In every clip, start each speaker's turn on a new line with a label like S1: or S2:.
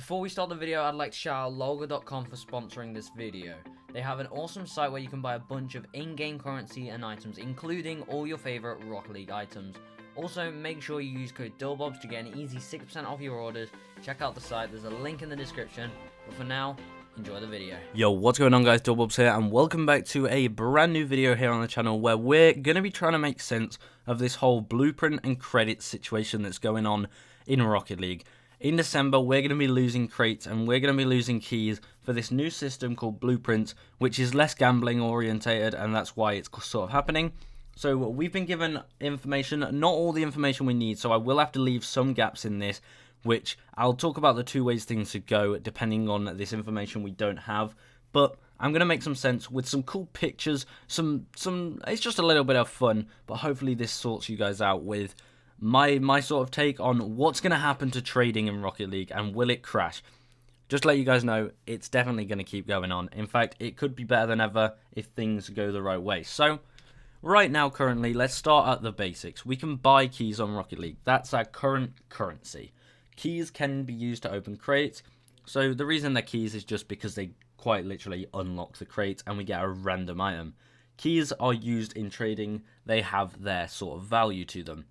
S1: Before we start the video, I'd like to shout out Loga.com for sponsoring this video. They have an awesome site where you can buy a bunch of in-game currency and items, including all your favorite Rocket League items. Also, make sure you use code DOLEBOBS to get an easy 6% off your orders. Check out the site, there's a link in the description. But for now, enjoy the video.
S2: Yo, what's going on guys, DOLEBOBS here, and welcome back to a brand new video here on the channel where we're going to be trying to make sense of this whole blueprint and credit situation that's going on in Rocket League. In December, we're going to be losing crates and we're going to be losing keys for this new system called Blueprint, which is less gambling orientated, and that's why it's sort of happening. So we've been given information, not all the information we need, so I will have to leave some gaps in this, which I'll talk about the two ways things should go depending on this information we don't have. But I'm going to make some sense with some cool pictures, some it's just a little bit of fun, but hopefully this sorts you guys out with my sort of take on what's going to happen to trading in Rocket League and will it crash. Just to let you guys know, it's definitely going to keep going on. In fact, it could be better than ever if things go the right way. So right now, currently, let's start at the basics. We can buy keys on Rocket League. That's our current currency. Keys can be used to open crates. So the reason they're keys is just because they quite literally unlock the crate and we get a random item. Keys are used in trading. They have their sort of value to them.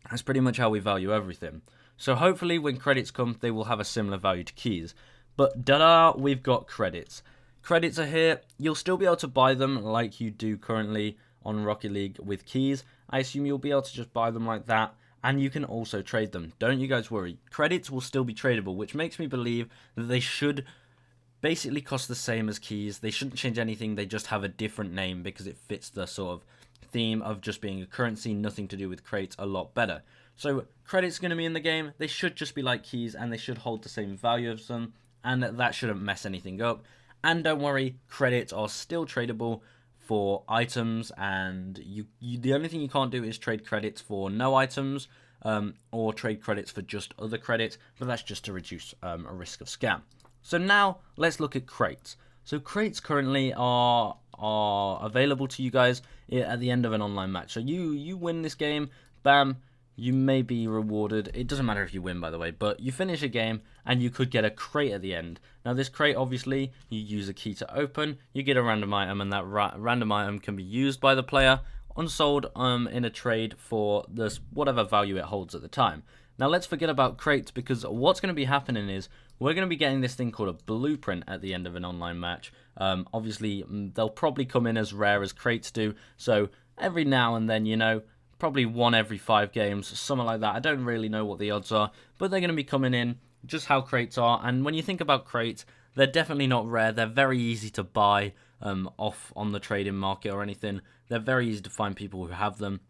S2: That's pretty much how we value everything. So hopefully when credits come, they will have a similar value to keys. But da-da, we've got credits. Credits are here. You'll still be able to buy them like you do currently on Rocket League with keys. I assume you'll be able to just buy them like that. And you can also trade them. Don't you guys worry. Credits will still be tradable, which makes me believe that they should basically cost the same as keys. They shouldn't change anything. They just have a different name because it fits the sort of theme of just being a currency, nothing to do with crates, a lot better. So credits going to be in the game. They should just be like keys and they should hold the same value as them, and that shouldn't mess anything up. And don't worry, credits are still tradable for items, and you the only thing you can't do is trade credits for no items or trade credits for just other credits, but that's just to reduce a risk of scam. So now let's look at crates. So crates currently are available to you guys at the end of an online match. So you win this game, bam, you may be rewarded. It doesn't matter if you win, by the way, but you finish a game and you could get a crate at the end. Now this crate, obviously, you use a key to open, you get a random item, and that random item can be used by the player unsold in a trade for this whatever value it holds at the time. Now let's forget about crates, because what's going to be happening is we're going to be getting this thing called a blueprint at the end of an online match. Obviously, they'll probably come in as rare as crates do, so every now and then, you know, probably 1 every 5 games, something like that. I don't really know what the odds are, but they're going to be coming in just how crates are. And when you think about crates, they're definitely not rare. They're very easy to buy off on the trading market or anything. They're very easy to find people who have them.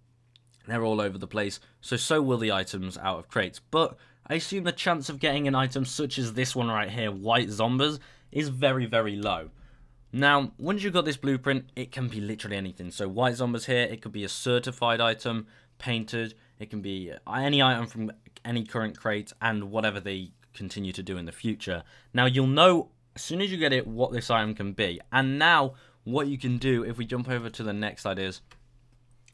S2: They're all over the place, so will the items out of crates. But I assume the chance of getting an item such as this one right here, White Zombers, is very, very low. Now, once you've got this blueprint, it can be literally anything. So White Zombers here, it could be a certified item, painted, it can be any item from any current crate, and whatever they continue to do in the future. Now, you'll know as soon as you get it what this item can be. And now, what you can do, if we jump over to the next slide, is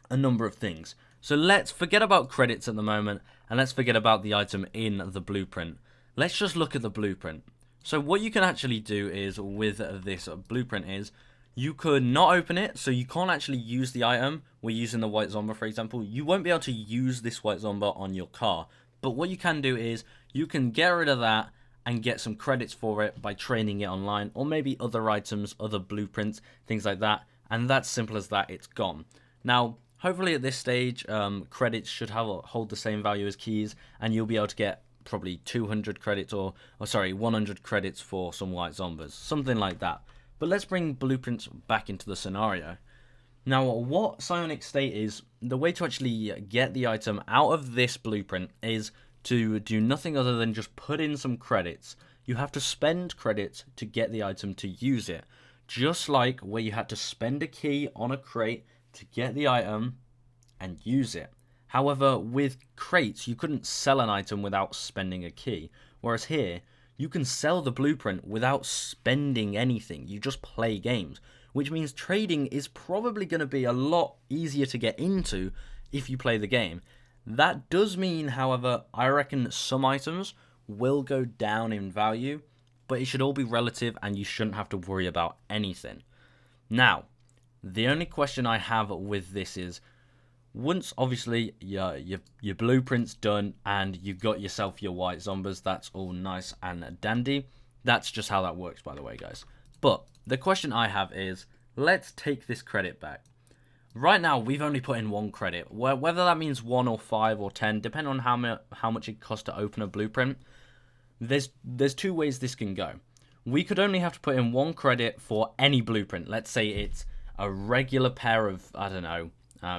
S2: a number of things. So let's forget about credits at the moment, and let's forget about the item in the blueprint. Let's just look at the blueprint. So what you can actually do is with this blueprint is you could not open it, so you can't actually use the item. We're using the White Zomber, for example. You won't be able to use this White Zomber on your car, but what you can do is you can get rid of that and get some credits for it by trading it online, or maybe other items, other blueprints, things like that, and that's simple as that. It's gone. Now, hopefully at this stage, credits should hold the same value as keys, and you'll be able to get probably 200 credits or 100 credits for some White Zombers, something like that. But let's bring blueprints back into the scenario. Now, what Psionic State is, the way to actually get the item out of this blueprint is to do nothing other than just put in some credits. You have to spend credits to get the item to use it, just like where you had to spend a key on a crate to get the item and use it. However, with crates, you couldn't sell an item without spending a key, whereas here, you can sell the blueprint without spending anything. You just play games, which means trading is probably going to be a lot easier to get into if you play the game. That does mean, however, I reckon some items will go down in value, but it should all be relative and you shouldn't have to worry about anything. Now, the only question I have with this is, once obviously your blueprint's done and you've got yourself your white zombies, that's all nice and dandy. That's just how that works, by the way, guys. But the question I have is, let's take this credit back. Right now, we've only put in 1 credit. Whether that means 1 or 5 or 10, depending on how much it costs to open a blueprint, there's 2 ways this can go. We could only have to put in 1 credit for any blueprint. Let's say it's a regular pair of, I don't know,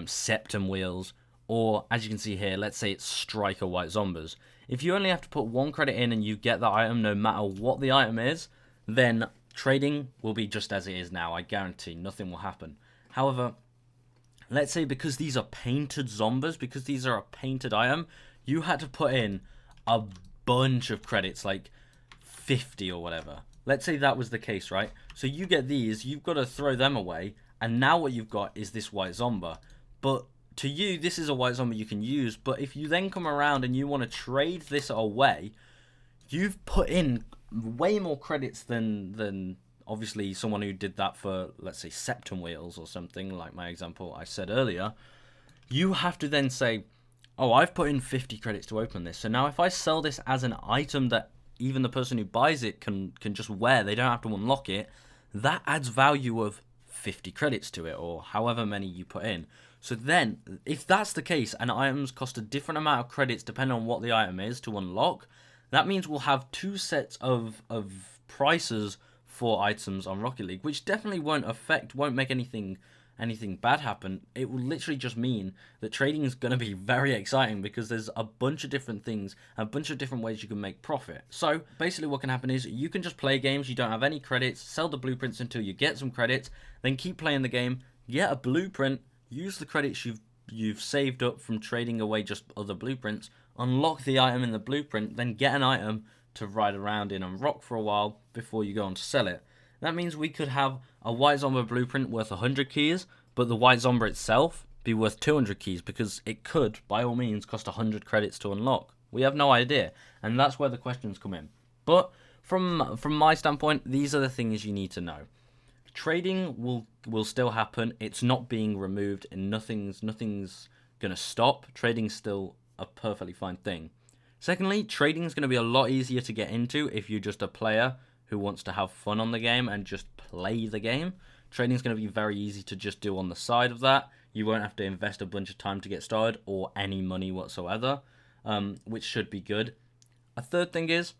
S2: septum wheels, or as you can see here, let's say it's striker white zombies. If you only have to put 1 credit in and you get that item no matter what the item is, then trading will be just as it is now. I guarantee nothing will happen. However, let's say because these are painted zombies, because these are a painted item, you had to put in a bunch of credits, like 50 or whatever. Let's say that was the case, right? So you get these, you've got to throw them away, and now what you've got is this white zombie. But to you, this is a white zombie you can use, but if you then come around and you want to trade this away, you've put in way more credits than obviously someone who did that for, let's say, septum wheels or something, like my example I said earlier. You have to then say, oh, I've put in 50 credits to open this. So now if I sell this as an item that even the person who buys it can just wear, they don't have to unlock it, that adds value of 50 credits to it, or however many you put in. So then, if that's the case, and items cost a different amount of credits depending on what the item is to unlock, that means we'll have 2 sets of prices for items on Rocket League, which definitely won't make anything bad happen. It will literally just mean that trading is going to be very exciting because there's a bunch of different things, a bunch of different ways you can make profit. So basically what can happen is you can just play games, you don't have any credits, sell the blueprints until you get some credits, then keep playing the game, get a blueprint, use the credits you've saved up from trading away just other blueprints, unlock the item in the blueprint, then get an item to ride around in and rock for a while before you go on to sell it. That means we could have a white zombie blueprint worth 100 keys, but the white zombie itself be worth 200 keys because it could, by all means, cost 100 credits to unlock. We have no idea, and that's where the questions come in. But from my standpoint, these are the things you need to know. Trading will still happen. It's not being removed, and nothing's gonna stop. Trading's still a perfectly fine thing. Secondly, trading is going to be a lot easier to get into if you're just a player who wants to have fun on the game and just play the game. Trading is going to be very easy to just do on the side of that. You won't have to invest a bunch of time to get started or any money whatsoever, which should be good. A third thing is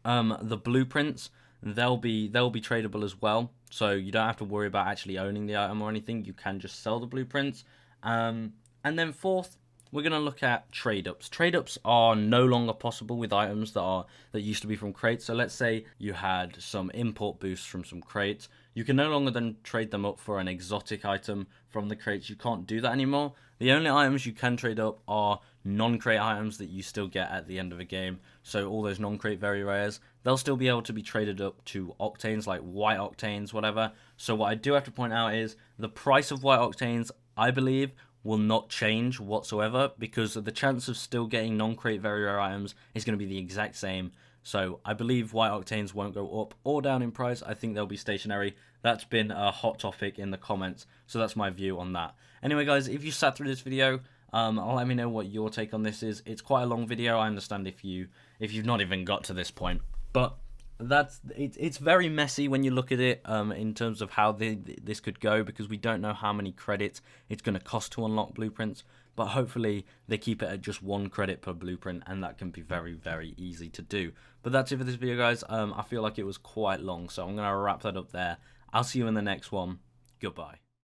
S2: the blueprints. They'll be tradable as well, so you don't have to worry about actually owning the item or anything. You can just sell the blueprints. And then fourth, we're going to look at trade-ups. Trade-ups are no longer possible with items that used to be from crates. So let's say you had some import boosts from some crates. You can no longer then trade them up for an exotic item from the crates. You can't do that anymore. The only items you can trade up are non-crate items that you still get at the end of a game. So all those non-crate very rares, they'll still be able to be traded up to octanes, like white octanes, whatever. So what I do have to point out is the price of white octanes, I believe, will not change whatsoever because the chance of still getting non-crate very rare items is going to be the exact same. So I believe white octanes won't go up or down in price. I think they'll be stationary. That's been a hot topic in the comments, so that's my view on that. Anyway, guys, if you sat through this video, let me know what your take on this is. It's quite a long video. I understand if you've not even got to this point, but it's very messy when you look at it in terms of how this could go, because we don't know how many credits it's going to cost to unlock blueprints, but hopefully they keep it at just 1 credit per blueprint, and that can be very, very easy to do. But that's it for this video, guys. I feel like it was quite long, so I'm going to wrap that up there. I'll see you in the next one. Goodbye.